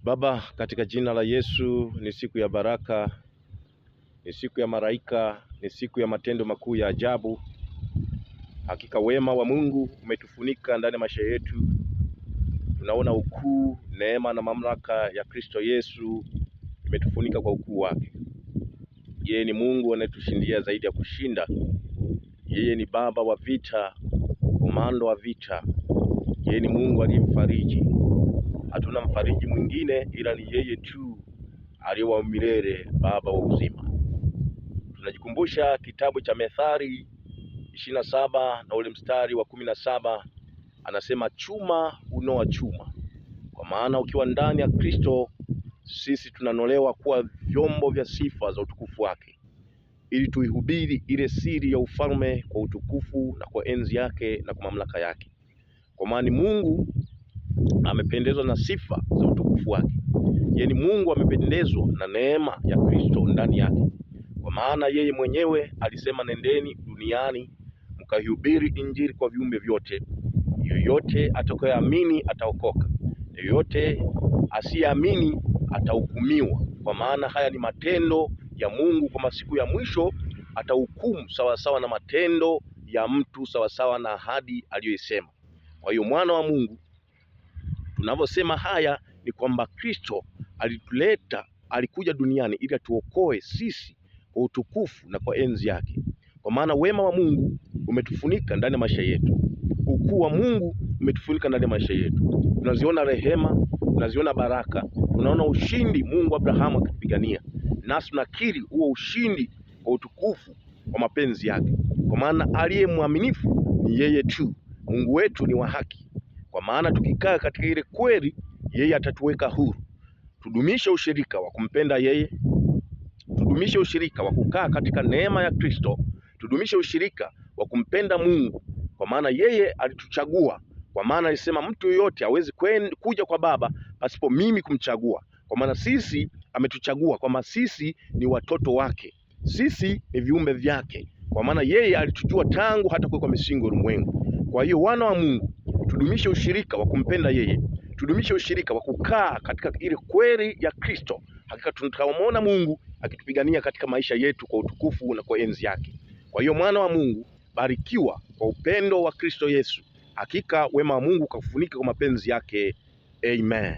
Baba, katika jina la Yesu, ni siku ya baraka, ni siku ya malaika, ni siku ya matendo makuu ya ajabu. Hakika wema wa Mungu umetufunika ndani ya maisha yetu. Tunaona ukuu, neema na mamlaka ya Kristo Yesu imetufunika kwa ukuu wake. Yeye ni Mungu anayetushindia zaidi ya kushinda. Yeye ni baba wa vita, komando wa vita. Yeye ni Mungu aliyemfariji. Hatuna mfariji mwingine ila ni yeye tu aliye wa milele, baba wa uzima. Tunajikumbusha kitabu cha Methali 27 na ule mstari wa 17, anasema chuma hunoa chuma. Kwa maana ukiwa ndani ya Kristo, sisi tunanolewa kuwa vyombo vya sifa za utukufu wake, ili tuihubiri ile siri ya ufalme kwa utukufu na kwa enzi yake na kwa mamlaka yake. Kwa maana Mungu amependezwa na sifa za utukufu wake. Yeye ni Mungu amependezwa na neema ya Kristo ndani yake. Kwa maana yeye mwenyewe alisema, nendeni duniani mkahubiri injili kwa viumbe vyote. Yoyote atakayeamini ataokoka, yoyote asiyeamini atahukumiwa. Kwa maana haya ni matendo ya Mungu, kwa masiku ya mwisho atahukumu sawasawa na matendo ya mtu, sawasawa na ahadi aliyoisema. Kwa hiyo mwana wa Mungu, tunavyosema haya ni kwamba Kristo alikuja duniani ili atuokoe sisi kwa utukufu na kwa enzi yake. Kwa maana wema wa Mungu umetufunika ndani ya maisha yetu. Ukuu wa Mungu umetufunika ndani ya maisha yetu. Tunaziona rehema, tunaziona baraka, tunaona ushindi Mungu Abrahamu akipigania. Nasi tunakiri huo ushindi kwa utukufu wa mapenzi yake. Kwa maana aliye mwaminifu ni yeye tu. Mungu wetu ni wa haki. Kwa maana tukikaa katika ile kweli, yeye atatuweka huru. Tudumishe ushirika wa kumpenda yeye, tudumishe ushirika wa kukaa katika neema ya Kristo, tudumishe ushirika wa kumpenda Mungu, kwa maana yeye alituchagua. Kwa maana alisema mtu yoyote hawezi kuja kwa Baba pasipo mimi kumchagua. Kwa maana sisi ametuchagua, kwa maana sisi ni watoto wake, sisi ni viumbe vyake. Kwa maana yeye alitujua tangu hata kuwekwa misingi ya ulimwengu. Kwa hiyo wana wa Mungu, tudumishe ushirika wa kumpenda yeye, tudumishe ushirika wa kukaa katika ile kweli ya Kristo. Hakika tutamwona Mungu akitupigania katika maisha yetu kwa utukufu na kwa enzi yake. Kwa hiyo mwana wa Mungu, barikiwa kwa upendo wa Kristo Yesu. Hakika wema wa Mungu kakufunika kwa mapenzi yake. Amen.